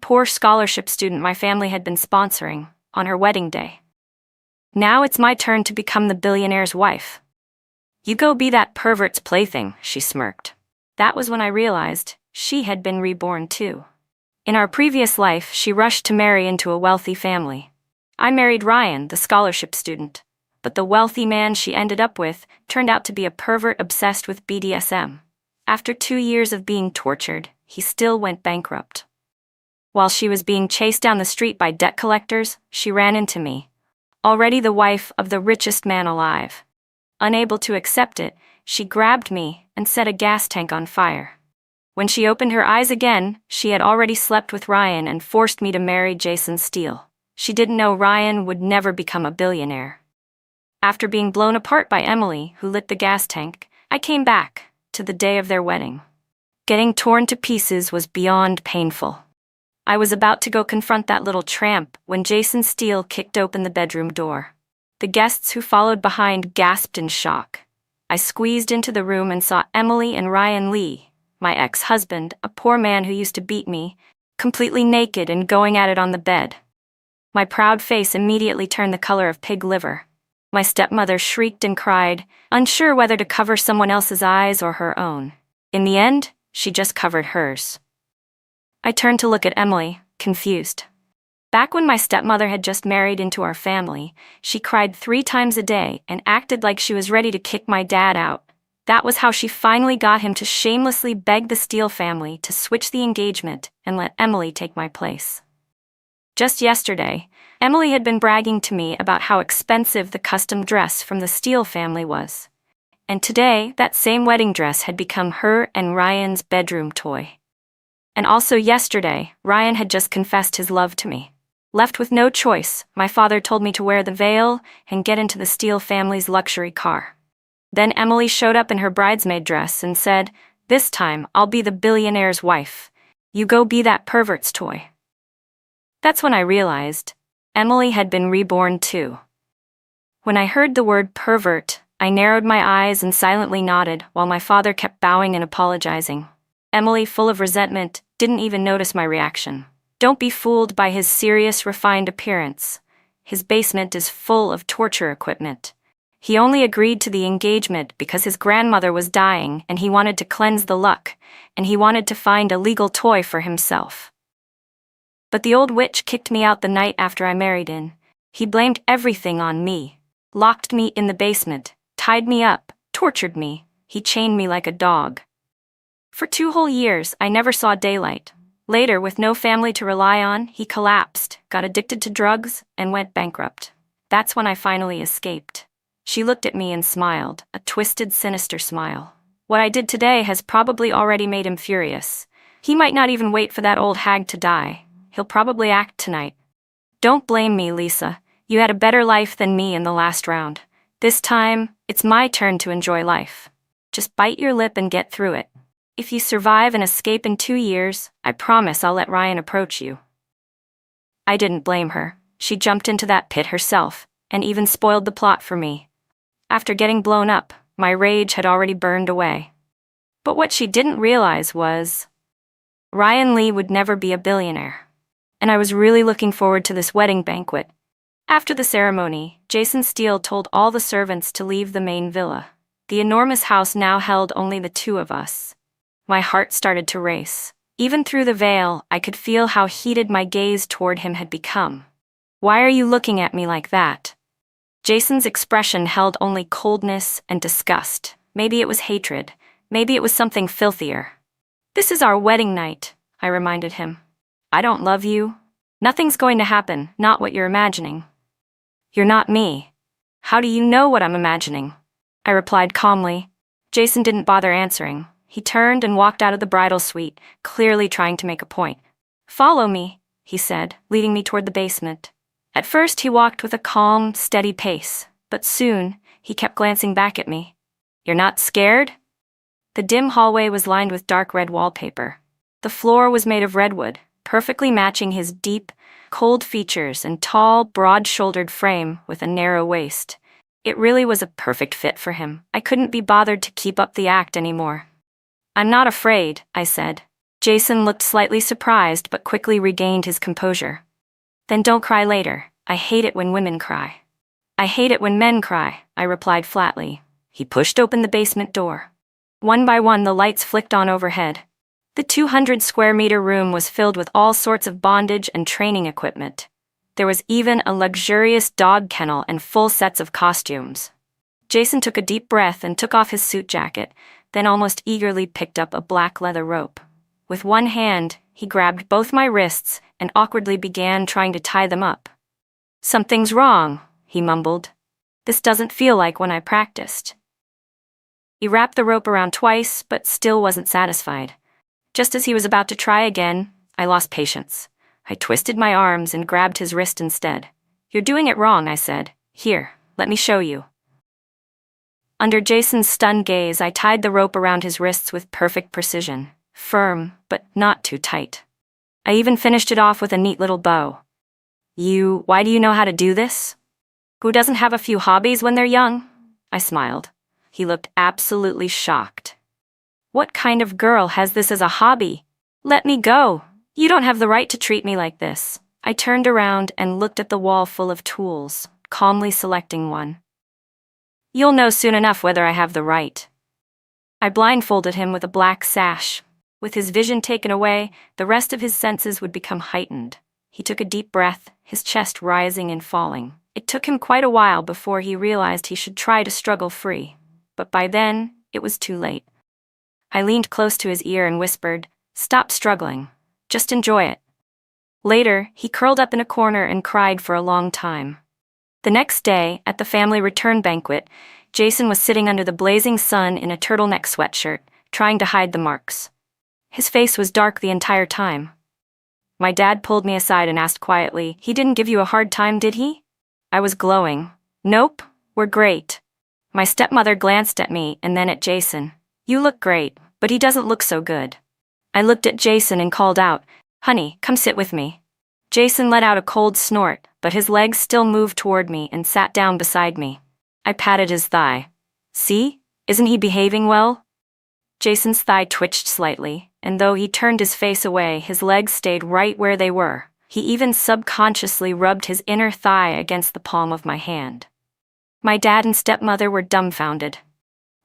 poor scholarship student my family had been sponsoring, on her wedding day. Now it's my turn to become the billionaire's wife. You go be that pervert's plaything, she smirked. That was when I realized she had been reborn too. In our previous life, she rushed to marry into a wealthy family. I married Ryan, the scholarship student, but the wealthy man she ended up with turned out to be a pervert obsessed with BDSM. After 2 years of being tortured, he still went bankrupt. While she was being chased down the street by debt collectors, she ran into me, already the wife of the richest man alive. Unable to accept it, she grabbed me and set a gas tank on fire. When she opened her eyes again, she had already slept with Ryan and forced me to marry Jason Steele. She didn't know Ryan would never become a billionaire. After being blown apart by Emily, who lit the gas tank, I came back to the day of their wedding. Getting torn to pieces was beyond painful. I was about to go confront that little tramp when Jason Steele kicked open the bedroom door. The guests who followed behind gasped in shock. I squeezed into the room and saw Emily and Ryan Lee, my ex-husband, a poor man who used to beat me, completely naked and going at it on the bed. My proud face immediately turned the color of pig liver. My stepmother shrieked and cried, unsure whether to cover someone else's eyes or her own. In the end, she just covered hers. I turned to look at Emily, confused. Back when my stepmother had just married into our family, she cried 3 times a day and acted like she was ready to kick my dad out. That was how she finally got him to shamelessly beg the Steele family to switch the engagement and let Emily take my place. Just yesterday, Emily had been bragging to me about how expensive the custom dress from the Steele family was. And today, that same wedding dress had become her and Ryan's bedroom toy. And also yesterday, Ryan had just confessed his love to me. Left with no choice, my father told me to wear the veil and get into the Steele family's luxury car. Then Emily showed up in her bridesmaid dress and said, "This time, I'll be the billionaire's wife. You go be that pervert's toy." That's when I realized Emily had been reborn too. When I heard the word pervert, I narrowed my eyes and silently nodded while my father kept bowing and apologizing. Emily, full of resentment, didn't even notice my reaction. Don't be fooled by his serious, refined appearance. His basement is full of torture equipment. He only agreed to the engagement because his grandmother was dying and he wanted to cleanse the luck, and he wanted to find a legal toy for himself. But the old witch kicked me out the night after I married in. He blamed everything on me. Locked me in the basement, tied me up, tortured me. He chained me like a dog. For 2 whole years, I never saw daylight. Later, with no family to rely on, he collapsed, got addicted to drugs, and went bankrupt. That's when I finally escaped. She looked at me and smiled, a twisted, sinister smile. What I did today has probably already made him furious. He might not even wait for that old hag to die. He'll probably act tonight. Don't blame me, Lisa. You had a better life than me in the last round. This time, it's my turn to enjoy life. Just bite your lip and get through it. If you survive and escape in 2 years, I promise I'll let Ryan approach you. I didn't blame her. She jumped into that pit herself, and even spoiled the plot for me. After getting blown up, my rage had already burned away. But what she didn't realize was Ryan Lee would never be a billionaire. And I was really looking forward to this wedding banquet. After the ceremony, Jason Steele told all the servants to leave the main villa. The enormous house now held only the 2 of us. My heart started to race. Even through the veil, I could feel how heated my gaze toward him had become. "Why are you looking at me like that?" Jason's expression held only coldness and disgust. Maybe it was hatred. Maybe it was something filthier. "This is our wedding night," I reminded him. "I don't love you. Nothing's going to happen, not what you're imagining." "You're not me. How do you know what I'm imagining?" I replied calmly. Jason didn't bother answering. He turned and walked out of the bridal suite, clearly trying to make a point. "Follow me," he said, leading me toward the basement. At first he walked with a calm, steady pace, but soon he kept glancing back at me. "You're not scared?" The dim hallway was lined with dark red wallpaper. The floor was made of redwood, perfectly matching his deep, cold features and tall, broad-shouldered frame with a narrow waist. It really was a perfect fit for him. I couldn't be bothered to keep up the act anymore. "I'm not afraid," I said. Jason looked slightly surprised but quickly regained his composure. Then don't cry later. I hate it when women cry. I hate it when men cry, I replied flatly. He pushed open the basement door. One by one the lights flicked on overhead. The 200 square meter room was filled with all sorts of bondage and training equipment. There was even a luxurious dog kennel and full sets of costumes. Jason took a deep breath and took off his suit jacket, then almost eagerly picked up a black leather rope. With one hand, he grabbed both my wrists and awkwardly began trying to tie them up. Something's wrong, he mumbled. This doesn't feel like when I practiced. He wrapped the rope around twice, but still wasn't satisfied. Just as he was about to try again, I lost patience. I twisted my arms and grabbed his wrist instead. You're doing it wrong, I said. Here, let me show you. Under Jason's stunned gaze, I tied the rope around his wrists with perfect precision. Firm, but not too tight. I even finished it off with a neat little bow. Why do you know how to do this? Who doesn't have a few hobbies when they're young? I smiled. He looked absolutely shocked. What kind of girl has this as a hobby? Let me go. You don't have the right to treat me like this. I turned around and looked at the wall full of tools, calmly selecting one. You'll know soon enough whether I have the right. I blindfolded him with a black sash. With his vision taken away, the rest of his senses would become heightened. He took a deep breath, his chest rising and falling. It took him quite a while before he realized he should try to struggle free. But by then, it was too late. I leaned close to his ear and whispered, "Stop struggling. Just enjoy it." Later, he curled up in a corner and cried for a long time. The next day, at the family return banquet, Jason was sitting under the blazing sun in a turtleneck sweatshirt, trying to hide the marks. His face was dark the entire time. My dad pulled me aside and asked quietly, "He didn't give you a hard time, did he?" I was glowing. "Nope, we're great." My stepmother glanced at me and then at Jason. "You look great, but he doesn't look so good." I looked at Jason and called out, "Honey, come sit with me." Jason let out a cold snort, but his legs still moved toward me and sat down beside me. I patted his thigh. "See? Isn't he behaving well?" Jason's thigh twitched slightly, and though he turned his face away, his legs stayed right where they were. He even subconsciously rubbed his inner thigh against the palm of my hand. My dad and stepmother were dumbfounded.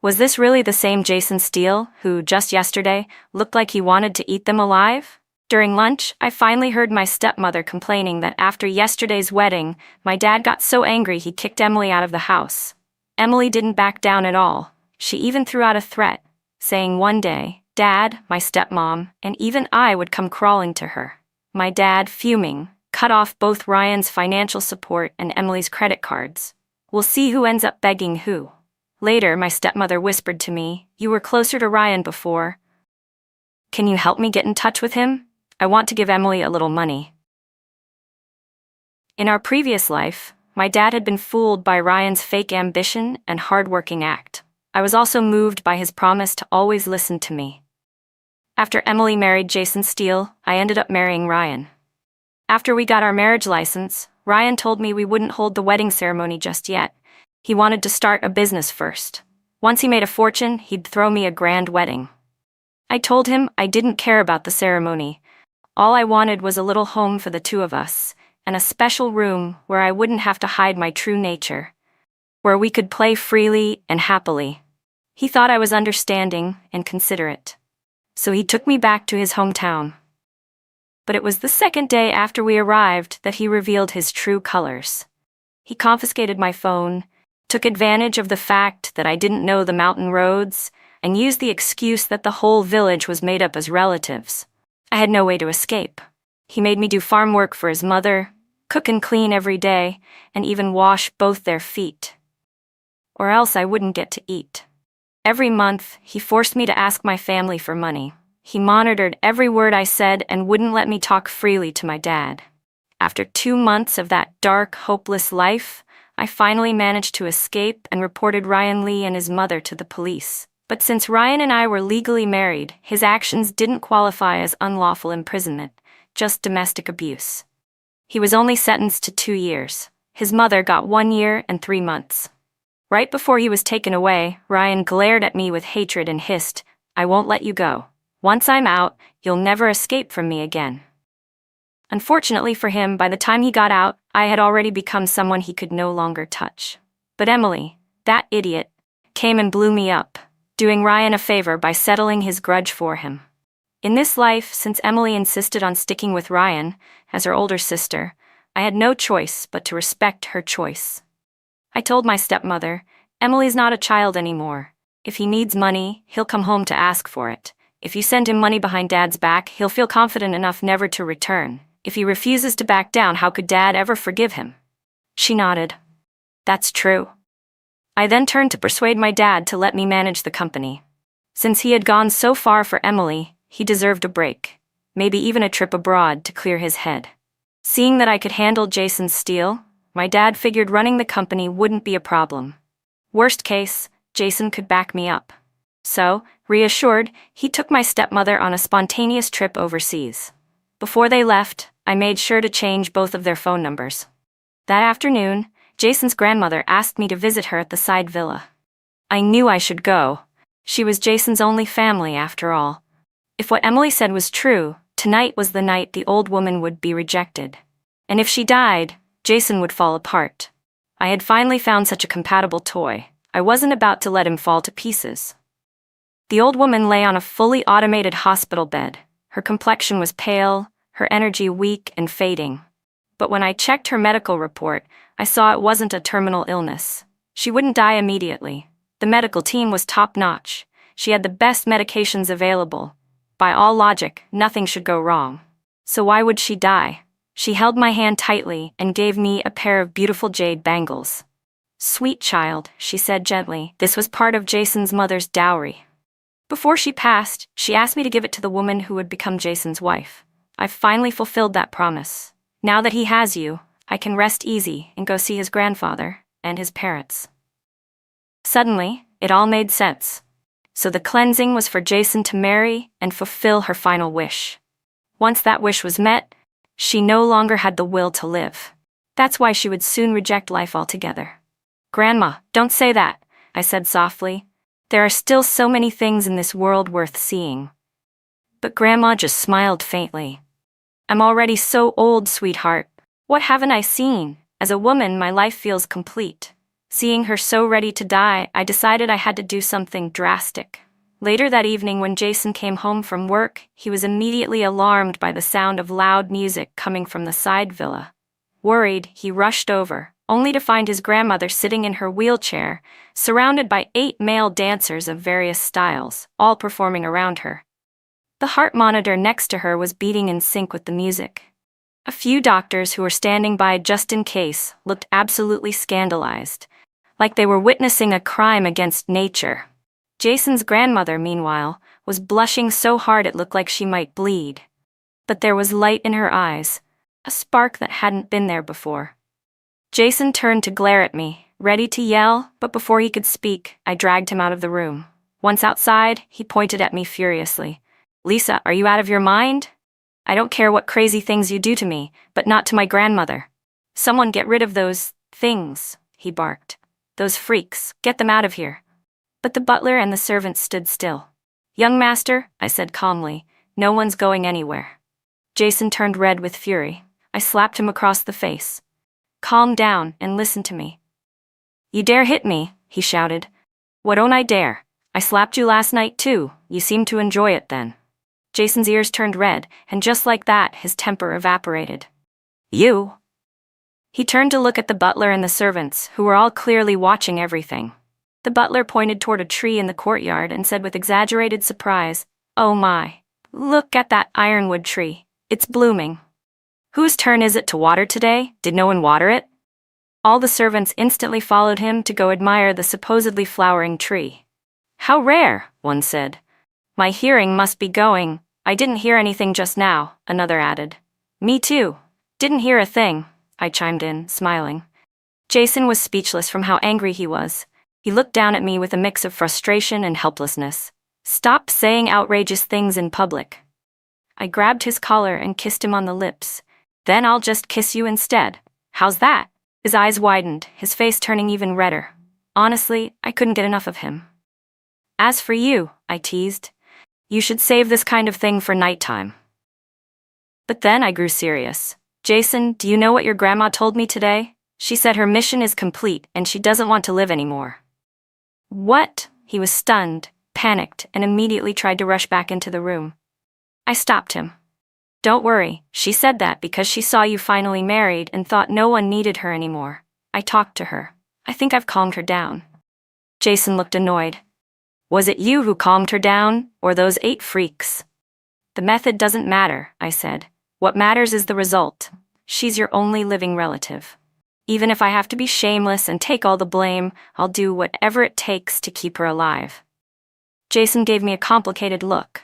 Was this really the same Jason Steele, who, just yesterday, looked like he wanted to eat them alive? During lunch, I finally heard my stepmother complaining that after yesterday's wedding, my dad got so angry he kicked Emily out of the house. Emily didn't back down at all. She even threw out a threat, saying one day, Dad, my stepmom, and even I would come crawling to her. My dad, fuming, cut off both Ryan's financial support and Emily's credit cards. We'll see who ends up begging who. Later, my stepmother whispered to me, "You were closer to Ryan before. Can you help me get in touch with him? I want to give Emily a little money." In our previous life, my dad had been fooled by Ryan's fake ambition and hard-working act. I was also moved by his promise to always listen to me. After Emily married Jason Steele, I ended up marrying Ryan. After we got our marriage license, Ryan told me we wouldn't hold the wedding ceremony just yet. He wanted to start a business first. Once he made a fortune, he'd throw me a grand wedding. I told him I didn't care about the ceremony. All I wanted was a little home for the two of us, and a special room where I wouldn't have to hide my true nature, where we could play freely and happily. He thought I was understanding and considerate, so he took me back to his hometown. But it was the second day after we arrived that he revealed his true colors. He confiscated my phone, took advantage of the fact that I didn't know the mountain roads, and used the excuse that the whole village was made up as relatives. I had no way to escape. He made me do farm work for his mother, cook and clean every day, and even wash both their feet. Or else I wouldn't get to eat. Every month, he forced me to ask my family for money. He monitored every word I said and wouldn't let me talk freely to my dad. After 2 months of that dark, hopeless life, I finally managed to escape and reported Ryan Lee and his mother to the police. But since Ryan and I were legally married, his actions didn't qualify as unlawful imprisonment, just domestic abuse. He was only sentenced to 2 years. His mother got 1 year and 3 months. Right before he was taken away, Ryan glared at me with hatred and hissed, "I won't let you go." Once I'm out, you'll never escape from me again. Unfortunately for him, by the time he got out, I had already become someone he could no longer touch. But Emily, that idiot, came and blew me up, doing Ryan a favor by settling his grudge for him. In this life, since Emily insisted on sticking with Ryan, as her older sister, I had no choice but to respect her choice. I told my stepmother, Emily's not a child anymore. If he needs money, he'll come home to ask for it. If you send him money behind Dad's back, he'll feel confident enough never to return. If he refuses to back down, how could Dad ever forgive him? She nodded. That's true. I then turned to persuade my dad to let me manage the company. Since he had gone so far for Emily, he deserved a break, maybe even a trip abroad to clear his head. Seeing that I could handle Jason's steal, my dad figured running the company wouldn't be a problem. Worst case, Jason could back me up. So, reassured, he took my stepmother on a spontaneous trip overseas. Before they left, I made sure to change both of their phone numbers. That afternoon, Jason's grandmother asked me to visit her at the side villa. I knew I should go. She was Jason's only family, after all. If what Emily said was true, tonight was the night the old woman would be rejected. And if she died, Jason would fall apart. I had finally found such a compatible toy. I wasn't about to let him fall to pieces. The old woman lay on a fully automated hospital bed. Her complexion was pale, her energy weak and fading. But when I checked her medical report, I saw it wasn't a terminal illness. She wouldn't die immediately. The medical team was top-notch. She had the best medications available. By all logic, nothing should go wrong. So why would she die? She held my hand tightly and gave me a pair of beautiful jade bangles. Sweet child, she said gently. This was part of Jason's mother's dowry. Before she passed, she asked me to give it to the woman who would become Jason's wife. I've finally fulfilled that promise. Now that he has you, I can rest easy and go see his grandfather and his parents. Suddenly, it all made sense. So the cleansing was for Jason to marry and fulfill her final wish. Once that wish was met, she no longer had the will to live. That's why she would soon reject life altogether. Grandma, don't say that, I said softly. There are still so many things in this world worth seeing. But Grandma just smiled faintly. I'm already so old, sweetheart. What haven't I seen? As a woman, my life feels complete. Seeing her so ready to die, I decided I had to do something drastic. Later that evening, when Jason came home from work, he was immediately alarmed by the sound of loud music coming from the side villa. Worried, he rushed over, only to find his grandmother sitting in her wheelchair, surrounded by 8 male dancers of various styles, all performing around her. The heart monitor next to her was beating in sync with the music. A few doctors who were standing by just in case looked absolutely scandalized, like they were witnessing a crime against nature. Jason's grandmother, meanwhile, was blushing so hard it looked like she might bleed. But there was light in her eyes, a spark that hadn't been there before. Jason turned to glare at me, ready to yell, but before he could speak, I dragged him out of the room. Once outside, he pointed at me furiously. Lisa, are you out of your mind? I don't care what crazy things you do to me, but not to my grandmother. Someone get rid of those things, he barked. Those freaks, get them out of here. But the butler and the servants stood still. Young master, I said calmly, no one's going anywhere. Jason turned red with fury. I slapped him across the face. Calm down and listen to me. You dare hit me, he shouted. What don't I dare? I slapped you last night too, you seemed to enjoy it then. Jason's ears turned red, and just like that, his temper evaporated. You? He turned to look at the butler and the servants, who were all clearly watching everything. The butler pointed toward a tree in the courtyard and said with exaggerated surprise, Oh my, look at that ironwood tree. It's blooming. Whose turn is it to water today? Did no one water it? All the servants instantly followed him to go admire the supposedly flowering tree. How rare, one said. My hearing must be going. I didn't hear anything just now, another added. Me too. Didn't hear a thing, I chimed in, smiling. Jason was speechless from how angry he was. He looked down at me with a mix of frustration and helplessness. Stop saying outrageous things in public. I grabbed his collar and kissed him on the lips. Then I'll just kiss you instead. How's that? His eyes widened, his face turning even redder. Honestly, I couldn't get enough of him. As for you, I teased. You should save this kind of thing for nighttime. But then I grew serious. Jason, do you know what your grandma told me today? She said her mission is complete and she doesn't want to live anymore. What? He was stunned, panicked, and immediately tried to rush back into the room. I stopped him. Don't worry, she said that because she saw you finally married and thought no one needed her anymore. I talked to her. I think I've calmed her down. Jason looked annoyed. Was it you who calmed her down, or those 8 freaks? The method doesn't matter, I said. What matters is the result. She's your only living relative. Even if I have to be shameless and take all the blame, I'll do whatever it takes to keep her alive. Jason gave me a complicated look.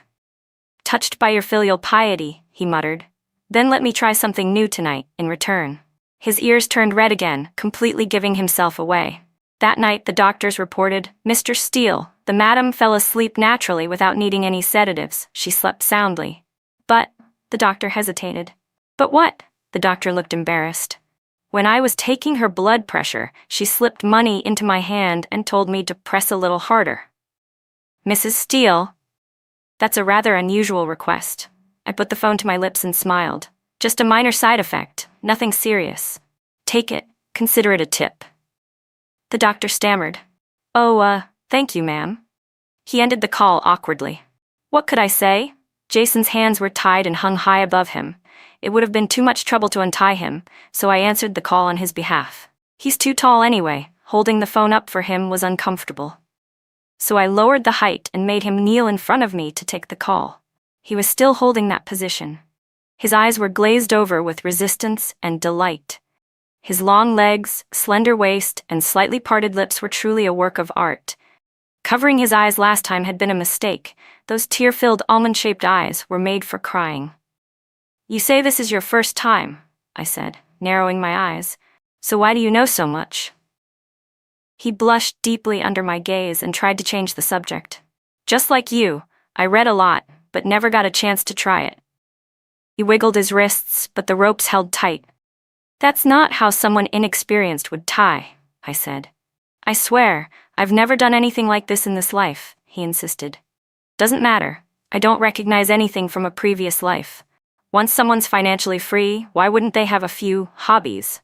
Touched by your filial piety, he muttered. Then let me try something new tonight, in return. His ears turned red again, completely giving himself away. That night the doctors reported, Mr. Steele, the madam fell asleep naturally without needing any sedatives. She slept soundly. But, the doctor hesitated. But what? The doctor looked embarrassed. When I was taking her blood pressure, she slipped money into my hand and told me to press a little harder. Mrs. Steele? That's a rather unusual request. I put the phone to my lips and smiled. Just a minor side effect, nothing serious. Take it, consider it a tip. The doctor stammered. Oh, thank you, ma'am. He ended the call awkwardly. What could I say? Jason's hands were tied and hung high above him. It would have been too much trouble to untie him, so I answered the call on his behalf. He's too tall anyway. Holding the phone up for him was uncomfortable. So I lowered the height and made him kneel in front of me to take the call. He was still holding that position. His eyes were glazed over with resistance and delight. His long legs, slender waist, and slightly parted lips were truly a work of art. Covering his eyes last time had been a mistake. Those tear-filled almond-shaped eyes were made for crying. You say this is your first time, I said, narrowing my eyes. So why do you know so much? He blushed deeply under my gaze and tried to change the subject. Just like you, I read a lot, but never got a chance to try it. He wiggled his wrists, but the ropes held tight. That's not how someone inexperienced would tie, I said. I swear, I've never done anything like this in this life, he insisted. Doesn't matter. I don't recognize anything from a previous life. Once someone's financially free, why wouldn't they have a few hobbies?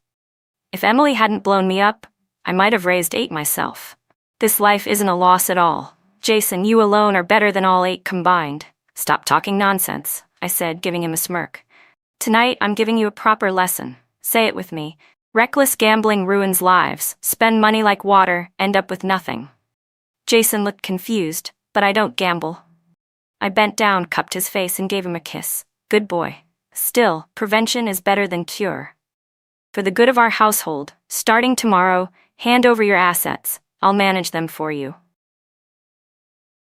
If Emily hadn't blown me up, I might have raised 8 myself. This life isn't a loss at all. Jason, you alone are better than all 8 combined. Stop talking nonsense, I said, giving him a smirk. Tonight, I'm giving you a proper lesson. Say it with me. Reckless gambling ruins lives. Spend money like water, end up with nothing. Jason looked confused, but I don't gamble. I bent down, cupped his face, and gave him a kiss. Good boy. Still, prevention is better than cure. For the good of our household, starting tomorrow, hand over your assets. I'll manage them for you.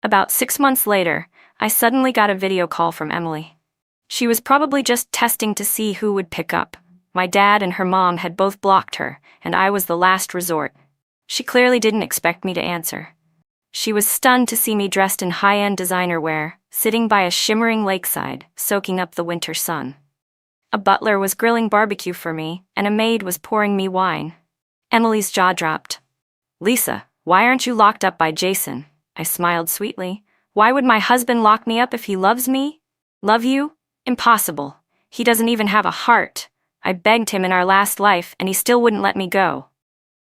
About 6 months later, I suddenly got a video call from Emily. She was probably just testing to see who would pick up. My dad and her mom had both blocked her, and I was the last resort. She clearly didn't expect me to answer. She was stunned to see me dressed in high-end designer wear, sitting by a shimmering lakeside, soaking up the winter sun. A butler was grilling barbecue for me, and a maid was pouring me wine. Emily's jaw dropped. Lisa, why aren't you locked up by Jason? I smiled sweetly. Why would my husband lock me up if he loves me? Love you? Impossible. He doesn't even have a heart. I begged him in our last life, and he still wouldn't let me go.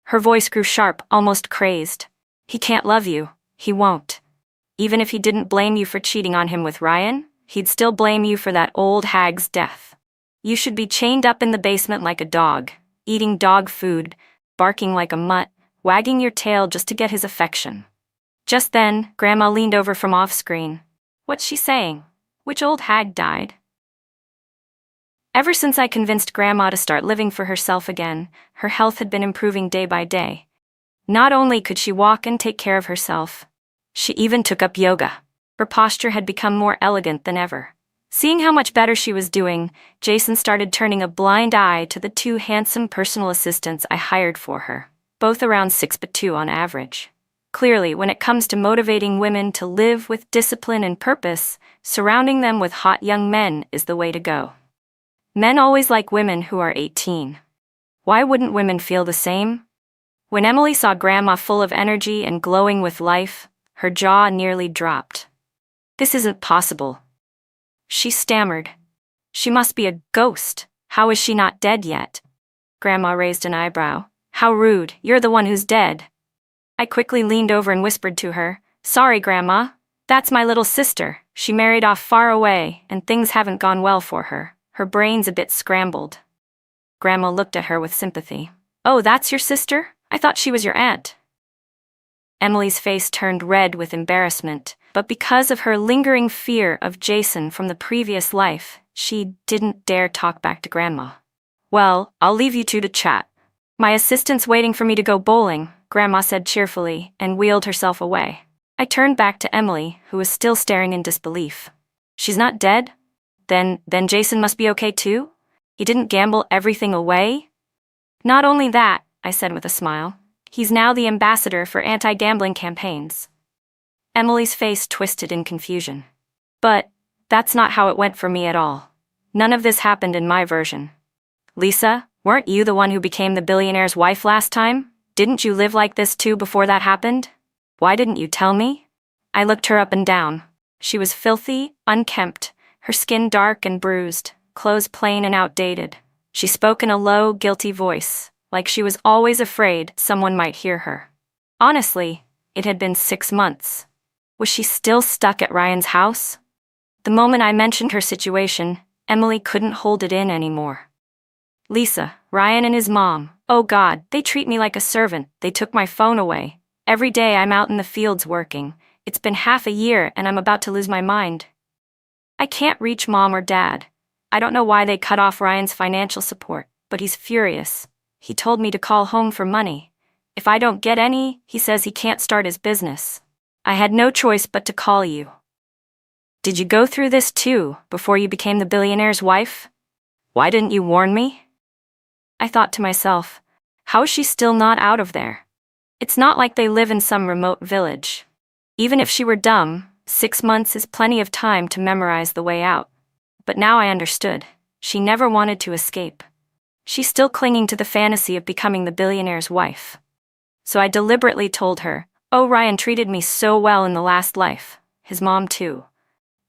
Her voice grew sharp, almost crazed. He can't love you. He won't. Even if he didn't blame you for cheating on him with Ryan, he'd still blame you for that old hag's death. You should be chained up in the basement like a dog, eating dog food, barking like a mutt, wagging your tail just to get his affection. Just then, Grandma leaned over from off-screen. What's she saying? Which old hag died? Ever since I convinced Grandma to start living for herself again, her health had been improving day by day. Not only could she walk and take care of herself, she even took up yoga. Her posture had become more elegant than ever. Seeing how much better she was doing, Jason started turning a blind eye to the 2 handsome personal assistants I hired for her, both around 6'2" on average. Clearly, when it comes to motivating women to live with discipline and purpose, surrounding them with hot young men is the way to go. Men always like women who are 18. Why wouldn't women feel the same? When Emily saw Grandma full of energy and glowing with life, her jaw nearly dropped. This isn't possible. She stammered. She must be a ghost. How is she not dead yet? Grandma raised an eyebrow. How rude, you're the one who's dead. I quickly leaned over and whispered to her, Sorry, Grandma. That's my little sister. She married off far away, and things haven't gone well for her. Her brain's a bit scrambled. Grandma looked at her with sympathy. Oh, that's your sister? I thought she was your aunt. Emily's face turned red with embarrassment, but because of her lingering fear of Jason from the previous life, she didn't dare talk back to Grandma. Well, I'll leave you two to chat. My assistant's waiting for me to go bowling, Grandma said cheerfully, and wheeled herself away. I turned back to Emily, who was still staring in disbelief. She's not dead? Then Jason must be okay too? He didn't gamble everything away? Not only that, I said with a smile. He's now the ambassador for anti-gambling campaigns. Emily's face twisted in confusion. But that's not how it went for me at all. None of this happened in my version. Lisa, weren't you the one who became the billionaire's wife last time? Didn't you live like this too before that happened? Why didn't you tell me? I looked her up and down. She was filthy, unkempt, her skin dark and bruised, clothes plain and outdated. She spoke in a low, guilty voice, like she was always afraid someone might hear her. Honestly, it had been 6 months. Was she still stuck at Ryan's house? The moment I mentioned her situation, Emily couldn't hold it in anymore. Lisa, Ryan and his mom, oh God, they treat me like a servant. They took my phone away. Every day I'm out in the fields working. It's been half a year and I'm about to lose my mind. I can't reach Mom or Dad. I don't know why they cut off Ryan's financial support, but he's furious. He told me to call home for money. If I don't get any, he says he can't start his business. I had no choice but to call you. Did you go through this too, before you became the billionaire's wife? Why didn't you warn me? I thought to myself, how is she still not out of there? It's not like they live in some remote village. Even if she were dumb, 6 months is plenty of time to memorize the way out. But now I understood. She never wanted to escape. She's still clinging to the fantasy of becoming the billionaire's wife. So I deliberately told her, oh, Ryan treated me so well in the last life. His mom too.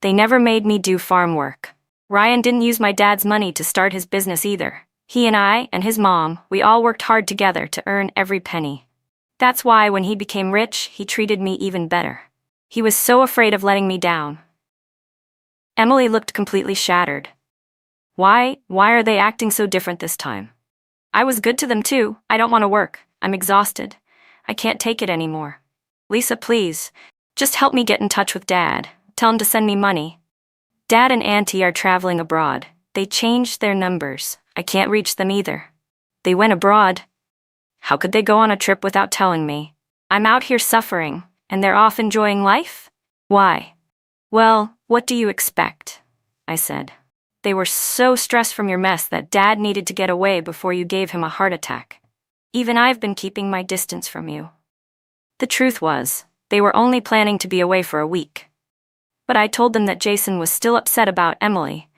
They never made me do farm work. Ryan didn't use my dad's money to start his business either. He and I and his mom, we all worked hard together to earn every penny. That's why when he became rich, he treated me even better. He was so afraid of letting me down. Emily looked completely shattered. Why are they acting so different this time? I was good to them too. I don't want to work. I'm exhausted. I can't take it anymore. Lisa, please, just help me get in touch with Dad. Tell him to send me money. Dad and Auntie are traveling abroad. They changed their numbers. I can't reach them either. They went abroad. How could they go on a trip without telling me? I'm out here suffering, and they're off enjoying life? Why? Well, what do you expect? I said. They were so stressed from your mess that Dad needed to get away before you gave him a heart attack. Even I've been keeping my distance from you. The truth was, they were only planning to be away for a week. But I told them that Jason was still upset about Emily,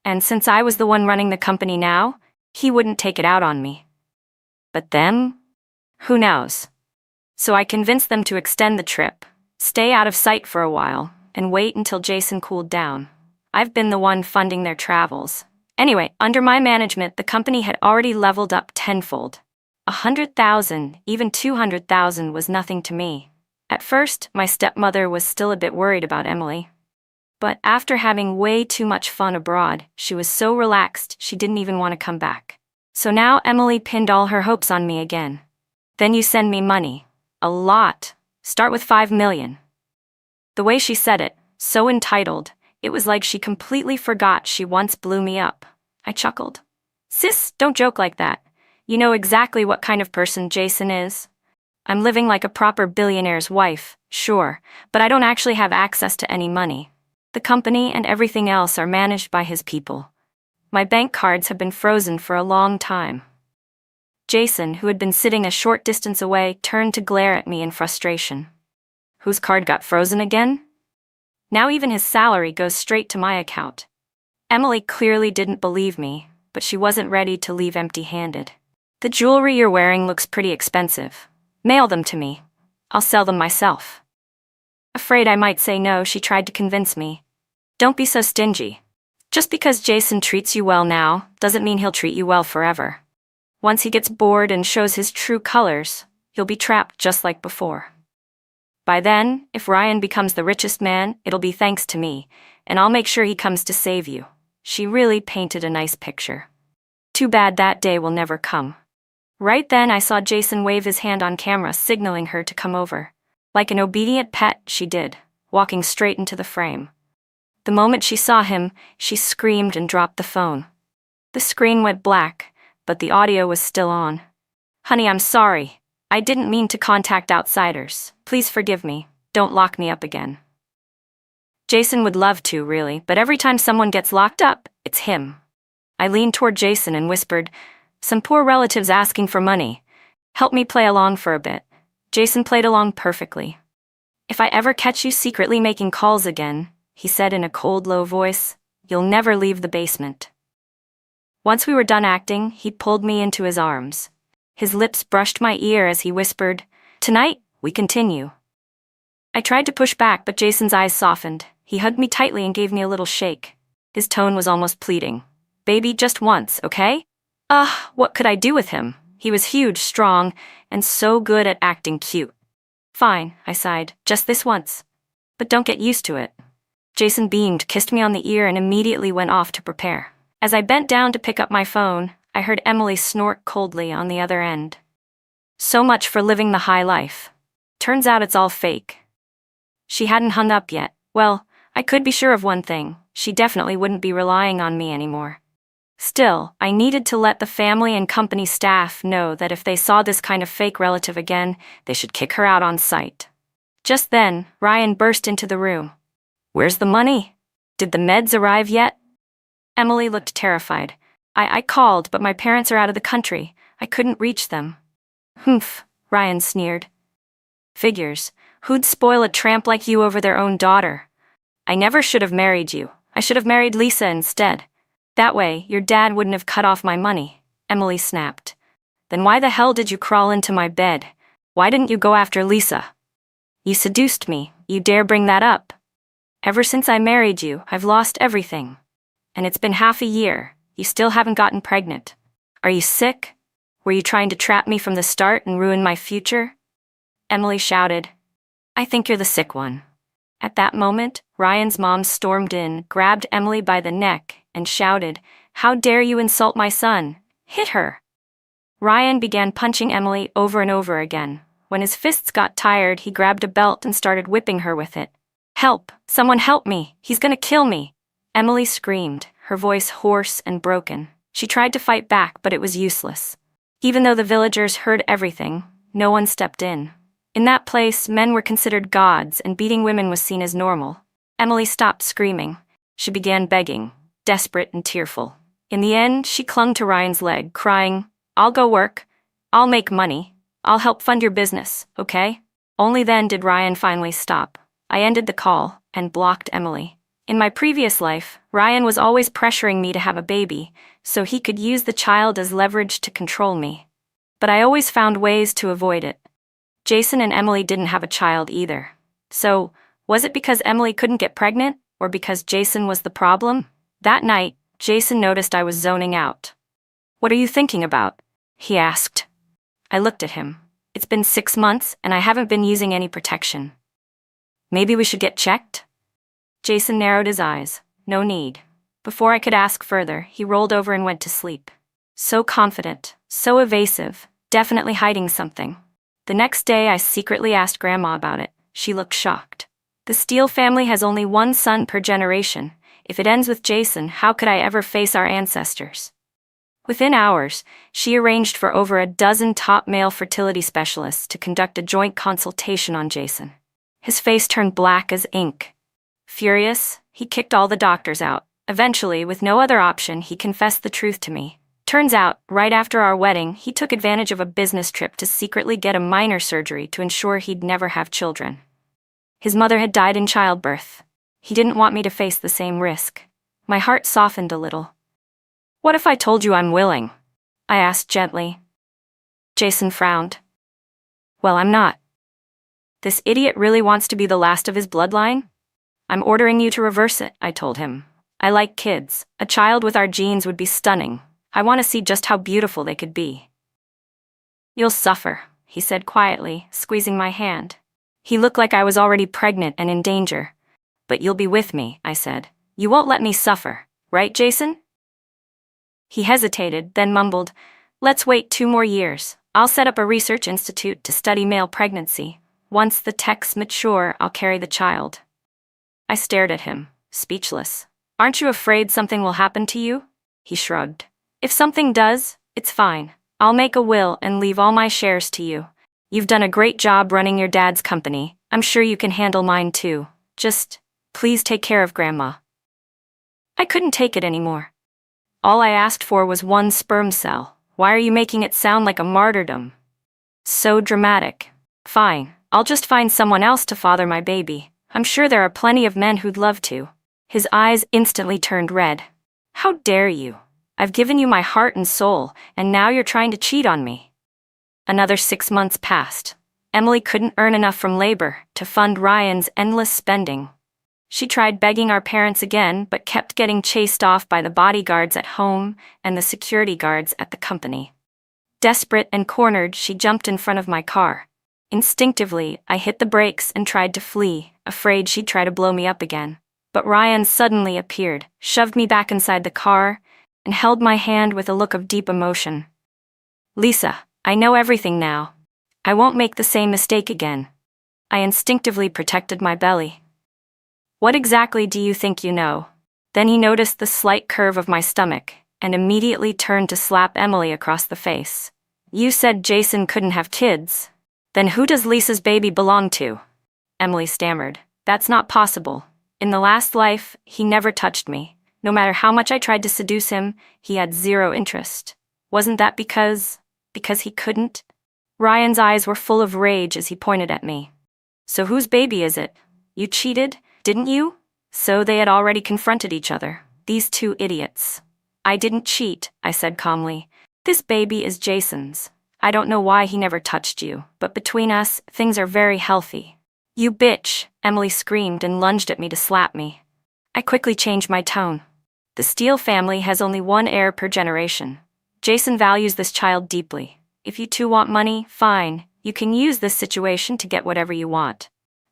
and since I was the one running the company now, he wouldn't take it out on me. But them? Who knows? So I convinced them to extend the trip, stay out of sight for a while, and wait until Jason cooled down. I've been the one funding their travels. Anyway, under my management, the company had already leveled up tenfold. 100,000, even 200,000 was nothing to me. At first, my stepmother was still a bit worried about Emily. But after having way too much fun abroad, she was so relaxed she didn't even want to come back. So now Emily pinned all her hopes on me again. Then you send me money. A lot. Start with 5 million. The way she said it, so entitled, it was like she completely forgot she once blew me up. I chuckled. Sis, don't joke like that. You know exactly what kind of person Jason is. I'm living like a proper billionaire's wife, sure, but I don't actually have access to any money. The company and everything else are managed by his people. My bank cards have been frozen for a long time. Jason, who had been sitting a short distance away, turned to glare at me in frustration. Whose card got frozen again? Now even his salary goes straight to my account. Emily clearly didn't believe me, but she wasn't ready to leave empty-handed. The jewelry you're wearing looks pretty expensive. Mail them to me. I'll sell them myself. Afraid I might say no, she tried to convince me. Don't be so stingy. Just because Jason treats you well now, doesn't mean he'll treat you well forever. Once he gets bored and shows his true colors, you'll be trapped just like before. By then, if Ryan becomes the richest man, it'll be thanks to me, and I'll make sure he comes to save you. She really painted a nice picture. Too bad that day will never come. Right then I saw Jason wave his hand on camera, signaling her to come over. Like an obedient pet, she did, walking straight into the frame. The moment she saw him, she screamed and dropped the phone. The screen went black, but the audio was still on. Honey, I'm sorry. I didn't mean to contact outsiders. Please forgive me. Don't lock me up again. Jason would love to, really, but every time someone gets locked up, it's him. I leaned toward Jason and whispered, "Some poor relatives asking for money. Help me play along for a bit." Jason played along perfectly. "If I ever catch you secretly making calls again," he said in a cold, low voice, "you'll never leave the basement." Once we were done acting, he pulled me into his arms. His lips brushed my ear as he whispered, "Tonight, we continue." I tried to push back, but Jason's eyes softened. He hugged me tightly and gave me a little shake. His tone was almost pleading. "Baby, just once, okay?" What could I do with him? He was huge, strong, and so good at acting cute. "Fine," I sighed, "just this once. But don't get used to it." Jason beamed, kissed me on the ear, and immediately went off to prepare. As I bent down to pick up my phone, I heard Emily snort coldly on the other end. "So much for living the high life. Turns out it's all fake." She hadn't hung up yet. Well, I could be sure of one thing. She definitely wouldn't be relying on me anymore. Still, I needed to let the family and company staff know that if they saw this kind of fake relative again, they should kick her out on sight. Just then, Ryan burst into the room. "Where's the money? Did the meds arrive yet?" Emily looked terrified. I called, but my parents are out of the country. I couldn't reach them." "Humph," Ryan sneered. "Figures. Who'd spoil a tramp like you over their own daughter? I never should have married you. I should have married Lisa instead. That way, your dad wouldn't have cut off my money," Emily snapped. "Then why the hell did you crawl into my bed? Why didn't you go after Lisa? You seduced me. You dare bring that up? Ever since I married you, I've lost everything. And it's been half a year. You still haven't gotten pregnant. Are you sick? Were you trying to trap me from the start and ruin my future?" Emily shouted, "I think you're the sick one." At that moment, Ryan's mom stormed in, grabbed Emily by the neck, and shouted, "How dare you insult my son? Hit her!" Ryan began punching Emily over and over again. When his fists got tired, he grabbed a belt and started whipping her with it. "Help! Someone help me! He's gonna kill me!" Emily screamed, her voice hoarse and broken. She tried to fight back, but it was useless. Even though the villagers heard everything, no one stepped in. In that place, men were considered gods, and beating women was seen as normal. Emily stopped screaming. She began begging, desperate and tearful. In the end, she clung to Ryan's leg, crying, "I'll go work. I'll make money. I'll help fund your business, okay?" Only then did Ryan finally stop. I ended the call and blocked Emily. In my previous life, Ryan was always pressuring me to have a baby, so he could use the child as leverage to control me. But I always found ways to avoid it. Jason and Emily didn't have a child either. So, was it because Emily couldn't get pregnant, or because Jason was the problem? That night, Jason noticed I was zoning out. "What are you thinking about?" he asked. I looked at him. "It's been 6 months, and I haven't been using any protection. Maybe we should get checked?" Jason narrowed his eyes. "No need." Before I could ask further, he rolled over and went to sleep. So confident, so evasive, definitely hiding something. The next day, I secretly asked Grandma about it. She looked shocked. "The Steele family has only one son per generation. If it ends with Jason, how could I ever face our ancestors?" Within hours, she arranged for over a dozen top male fertility specialists to conduct a joint consultation on Jason. His face turned black as ink. Furious, he kicked all the doctors out. Eventually, with no other option, he confessed the truth to me. Turns out, right after our wedding, he took advantage of a business trip to secretly get a minor surgery to ensure he'd never have children. His mother had died in childbirth. He didn't want me to face the same risk. My heart softened a little. "What if I told you I'm willing?" I asked gently. Jason frowned. "Well, I'm not." This idiot really wants to be the last of his bloodline? I'm ordering you to reverse it, I told him. I like kids. A child with our genes would be stunning. I want to see just how beautiful they could be. You'll suffer, he said quietly, squeezing my hand. He looked like I was already pregnant and in danger. But you'll be with me, I said. You won't let me suffer, right, Jason? He hesitated, then mumbled, Let's wait 2 more years. I'll set up a research institute to study male pregnancy. Once the tech's mature, I'll carry the child. I stared at him, speechless. Aren't you afraid something will happen to you? He shrugged. If something does, it's fine. I'll make a will and leave all my shares to you. You've done a great job running your dad's company. I'm sure you can handle mine too. Just, please take care of Grandma. I couldn't take it anymore. All I asked for was 1 sperm cell. Why are you making it sound like a martyrdom? So dramatic. Fine, I'll just find someone else to father my baby. I'm sure there are plenty of men who'd love to. His eyes instantly turned red. How dare you? I've given you my heart and soul, and now you're trying to cheat on me. Another 6 months passed. Emily couldn't earn enough from labor to fund Ryan's endless spending. She tried begging our parents again, but kept getting chased off by the bodyguards at home and the security guards at the company. Desperate and cornered, she jumped in front of my car. Instinctively, I hit the brakes and tried to flee, afraid she'd try to blow me up again. But Ryan suddenly appeared, shoved me back inside the car, and held my hand with a look of deep emotion. Lisa, I know everything now. I won't make the same mistake again. I instinctively protected my belly. What exactly do you think you know? Then he noticed the slight curve of my stomach, and immediately turned to slap Emily across the face. You said Jason couldn't have kids. Then who does Lisa's baby belong to? Emily stammered. That's not possible. In the last life, he never touched me. No matter how much I tried to seduce him, he had 0 interest. Wasn't that because he couldn't? Ryan's eyes were full of rage as he pointed at me. So whose baby is it? You cheated, didn't you? So they had already confronted each other. These 2 idiots. I didn't cheat, I said calmly. This baby is Jason's. I don't know why he never touched you, but between us, things are very healthy. You bitch, Emily screamed and lunged at me to slap me. I quickly changed my tone. The Steele family has only 1 heir per generation. Jason values this child deeply. If you 2 want money, fine. You can use this situation to get whatever you want.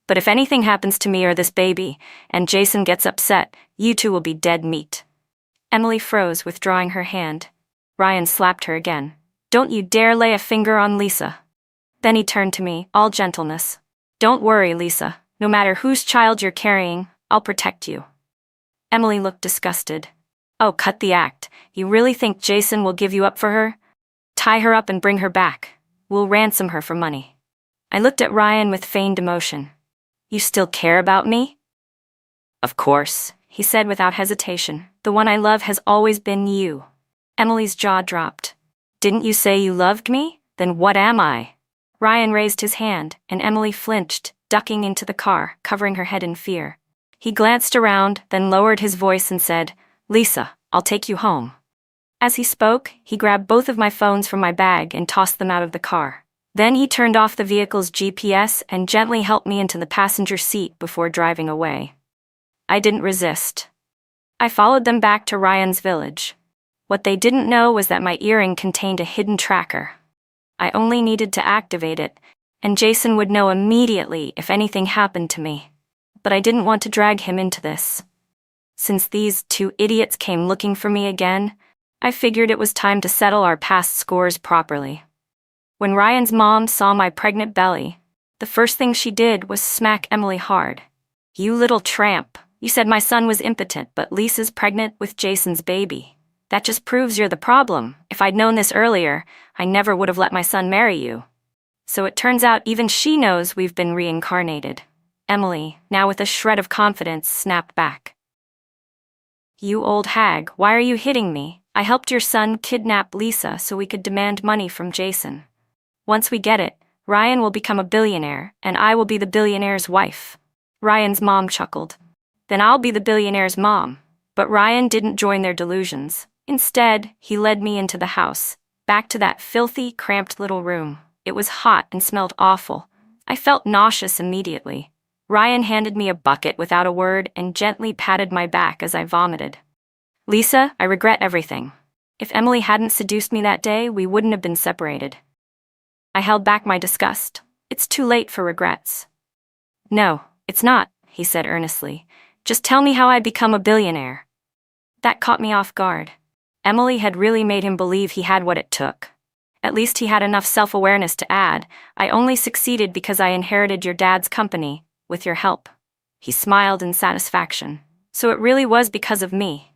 But if anything happens to me or this baby, and Jason gets upset, you 2 will be dead meat. Emily froze, withdrawing her hand. Ryan slapped her again. Don't you dare lay a finger on Lisa. Then he turned to me, all gentleness. Don't worry, Lisa. No matter whose child you're carrying, I'll protect you. Emily looked disgusted. Oh, cut the act. You really think Jason will give you up for her? Tie her up and bring her back. We'll ransom her for money. I looked at Ryan with feigned emotion. You still care about me? Of course, he said without hesitation. The one I love has always been you. Emily's jaw dropped. Didn't you say you loved me? Then what am I? Ryan raised his hand, and Emily flinched, ducking into the car, covering her head in fear. He glanced around, then lowered his voice and said, Lisa, I'll take you home. As he spoke, he grabbed both of my phones from my bag and tossed them out of the car. Then he turned off the vehicle's GPS and gently helped me into the passenger seat before driving away. I didn't resist. I followed them back to Ryan's village. What they didn't know was that my earring contained a hidden tracker. I only needed to activate it, and Jason would know immediately if anything happened to me. But I didn't want to drag him into this. Since these 2 idiots came looking for me again, I figured it was time to settle our past scores properly. When Ryan's mom saw my pregnant belly, the first thing she did was smack Emily hard. You little tramp, you said my son was impotent, but Lisa's pregnant with Jason's baby. That just proves you're the problem. If I'd known this earlier, I never would have let my son marry you. So it turns out even she knows we've been reincarnated. Emily, now with a shred of confidence, snapped back. You old hag, why are you hitting me? I helped your son kidnap Lisa so we could demand money from Jason. Once we get it, Ryan will become a billionaire, and I will be the billionaire's wife. Ryan's mom chuckled. Then I'll be the billionaire's mom. But Ryan didn't join their delusions. Instead, he led me into the house, back to that filthy, cramped little room. It was hot and smelled awful. I felt nauseous immediately. Ryan handed me a bucket without a word and gently patted my back as I vomited. Lisa, I regret everything. If Emily hadn't seduced me that day, we wouldn't have been separated. I held back my disgust. It's too late for regrets. No, it's not, he said earnestly. Just tell me how I'd become a billionaire. That caught me off guard. Emily had really made him believe he had what it took. At least he had enough self-awareness to add, I only succeeded because I inherited your dad's company, with your help. He smiled in satisfaction. So it really was because of me.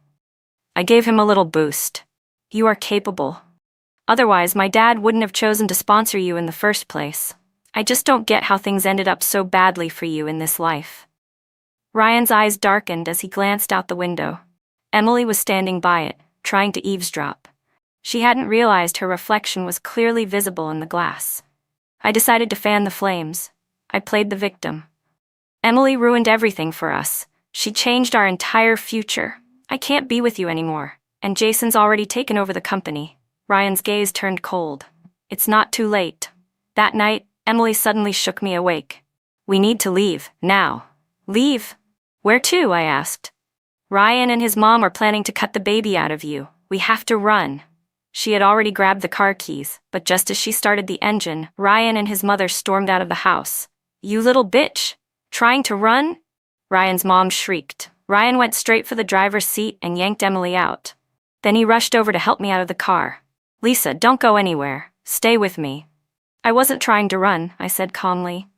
I gave him a little boost. You are capable. Otherwise, my dad wouldn't have chosen to sponsor you in the first place. I just don't get how things ended up so badly for you in this life. Ryan's eyes darkened as he glanced out the window. Emily was standing by it, trying to eavesdrop. She hadn't realized her reflection was clearly visible in the glass. I decided to fan the flames. I played the victim. Emily ruined everything for us. She changed our entire future. I can't be with you anymore, and Jason's already taken over the company. Ryan's gaze turned cold. It's not too late. That night, Emily suddenly shook me awake. We need to leave, now. Leave? Where to? I asked. Ryan and his mom are planning to cut the baby out of you. We have to run. She had already grabbed the car keys, but just as she started the engine, Ryan and his mother stormed out of the house. You little bitch! Trying to run? Ryan's mom shrieked. Ryan went straight for the driver's seat and yanked Emily out. Then he rushed over to help me out of the car. Lisa, don't go anywhere. Stay with me. I wasn't trying to run, I said calmly.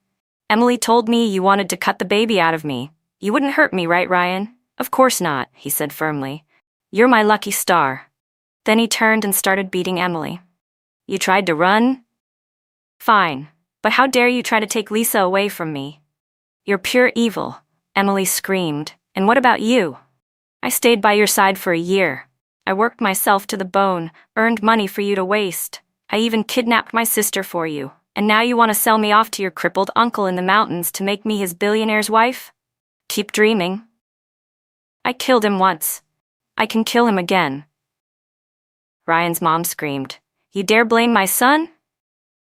Emily told me you wanted to cut the baby out of me. You wouldn't hurt me, right, Ryan? Of course not, he said firmly. You're my lucky star. Then he turned and started beating Emily. You tried to run? Fine, but how dare you try to take Lisa away from me? You're pure evil, Emily screamed. And what about you? I stayed by your side for a year. I worked myself to the bone, earned money for you to waste. I even kidnapped my sister for you. And now you want to sell me off to your crippled uncle in the mountains to make me his billionaire's wife? Keep dreaming. I killed him once. I can kill him again. Ryan's mom screamed. You dare blame my son?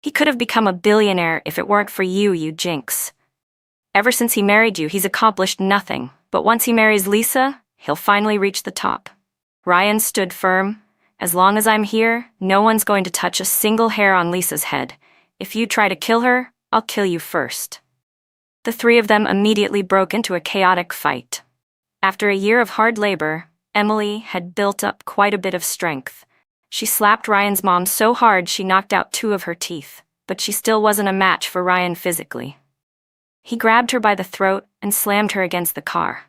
He could have become a billionaire if it weren't for you, you jinx. Ever since he married you, he's accomplished nothing. But once he marries Lisa, he'll finally reach the top. Ryan stood firm. As long as I'm here, no one's going to touch a single hair on Lisa's head. If you try to kill her, I'll kill you first. The three of them immediately broke into a chaotic fight. After a year of hard labor, Emily had built up quite a bit of strength. She slapped Ryan's mom so hard she knocked out 2 of her teeth, but she still wasn't a match for Ryan physically. He grabbed her by the throat and slammed her against the car.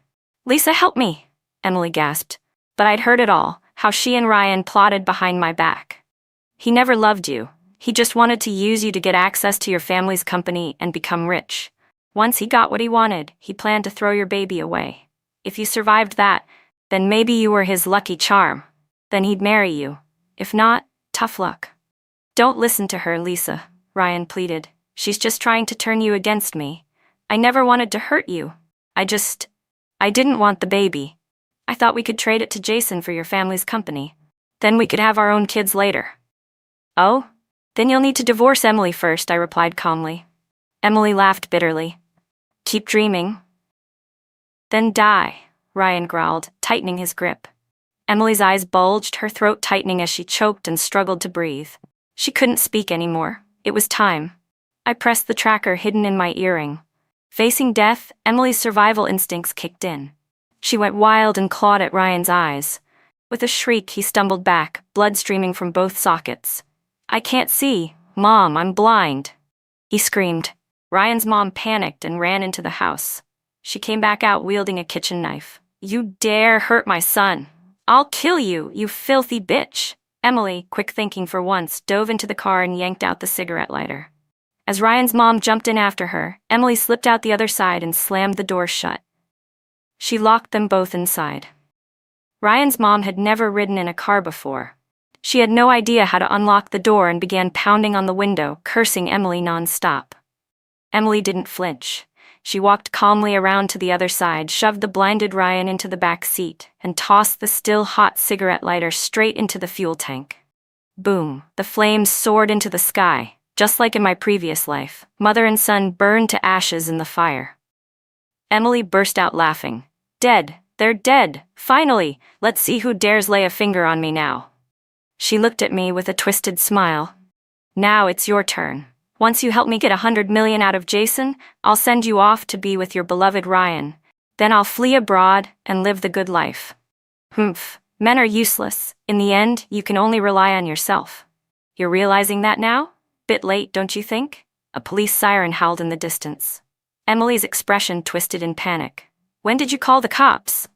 Lisa, help me, Emily gasped. But I'd heard it all, how she and Ryan plotted behind my back. He never loved you. He just wanted to use you to get access to your family's company and become rich. Once he got what he wanted, he planned to throw your baby away. If you survived that, then maybe you were his lucky charm. Then he'd marry you. If not, tough luck. Don't listen to her, Lisa, Ryan pleaded. She's just trying to turn you against me. I never wanted to hurt you. I didn't want the baby. I thought we could trade it to Jason for your family's company. Then we could have our own kids later. Oh? Then you'll need to divorce Emily first, I replied calmly. Emily laughed bitterly. Keep dreaming. Then die, Ryan growled, tightening his grip. Emily's eyes bulged, her throat tightening as she choked and struggled to breathe. She couldn't speak anymore. It was time. I pressed the tracker hidden in my earring. Facing death, Emily's survival instincts kicked in. She went wild and clawed at Ryan's eyes. With a shriek, he stumbled back, blood streaming from both sockets. I can't see. Mom, I'm blind. He screamed. Ryan's mom panicked and ran into the house. She came back out wielding a kitchen knife. You dare hurt my son. I'll kill you, you filthy bitch. Emily, quick thinking for once, dove into the car and yanked out the cigarette lighter. As Ryan's mom jumped in after her, Emily slipped out the other side and slammed the door shut. She locked them both inside. Ryan's mom had never ridden in a car before. She had no idea how to unlock the door and began pounding on the window, cursing Emily nonstop. Emily didn't flinch. She walked calmly around to the other side, shoved the blinded Ryan into the back seat, and tossed the still hot cigarette lighter straight into the fuel tank. Boom! The flames soared into the sky. Just like in my previous life, mother and son burned to ashes in the fire. Emily burst out laughing. Dead, they're dead, finally, let's see who dares lay a finger on me now. She looked at me with a twisted smile. Now it's your turn. Once you help me get 100 million out of Jason, I'll send you off to be with your beloved Ryan. Then I'll flee abroad and live the good life. Humph, men are useless. In the end, you can only rely on yourself. You're realizing that now? Bit late, don't you think? A police siren howled in the distance. Emily's expression twisted in panic. When did you call the cops?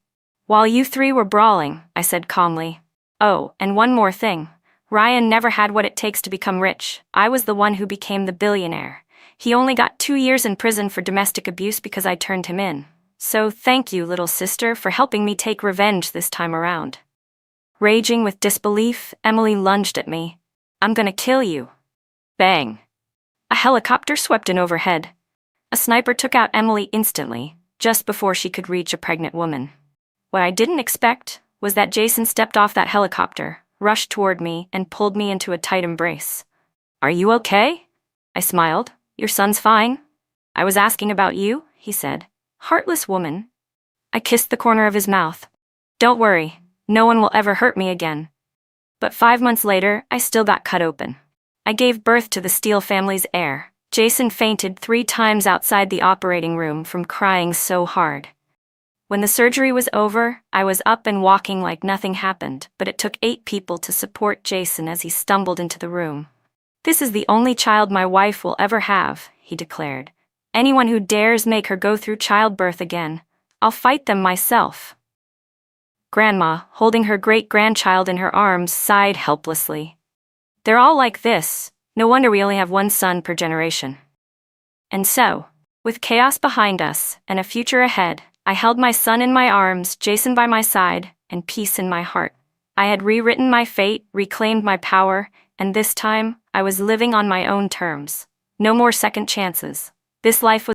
While you three were brawling, I said calmly. Oh, and one more thing. Ryan never had what it takes to become rich. I was the one who became the billionaire. He only got 2 years in prison for domestic abuse because I turned him in. So thank you, little sister, for helping me take revenge this time around. Raging with disbelief, Emily lunged at me. I'm gonna kill you. Bang. A helicopter swept in overhead. A sniper took out Emily instantly, just before she could reach a pregnant woman. What I didn't expect was that Jason stepped off that helicopter, rushed toward me, and pulled me into a tight embrace. Are you okay? I smiled. Your son's fine. I was asking about you, he said. Heartless woman. I kissed the corner of his mouth. Don't worry, no one will ever hurt me again. But 5 months later, I still got cut open. I gave birth to the Steele family's heir. Jason fainted 3 times outside the operating room from crying so hard. When the surgery was over, I was up and walking like nothing happened, but it took 8 people to support Jason as he stumbled into the room. This is the only child my wife will ever have, he declared. Anyone who dares make her go through childbirth again, I'll fight them myself. Grandma, holding her great-grandchild in her arms, sighed helplessly. They're all like this. No wonder we only have 1 son per generation. And so, with chaos behind us and a future ahead, I held my son in my arms, Jason by my side, and peace in my heart. I had rewritten my fate, reclaimed my power, and this time, I was living on my own terms. No more second chances. This life was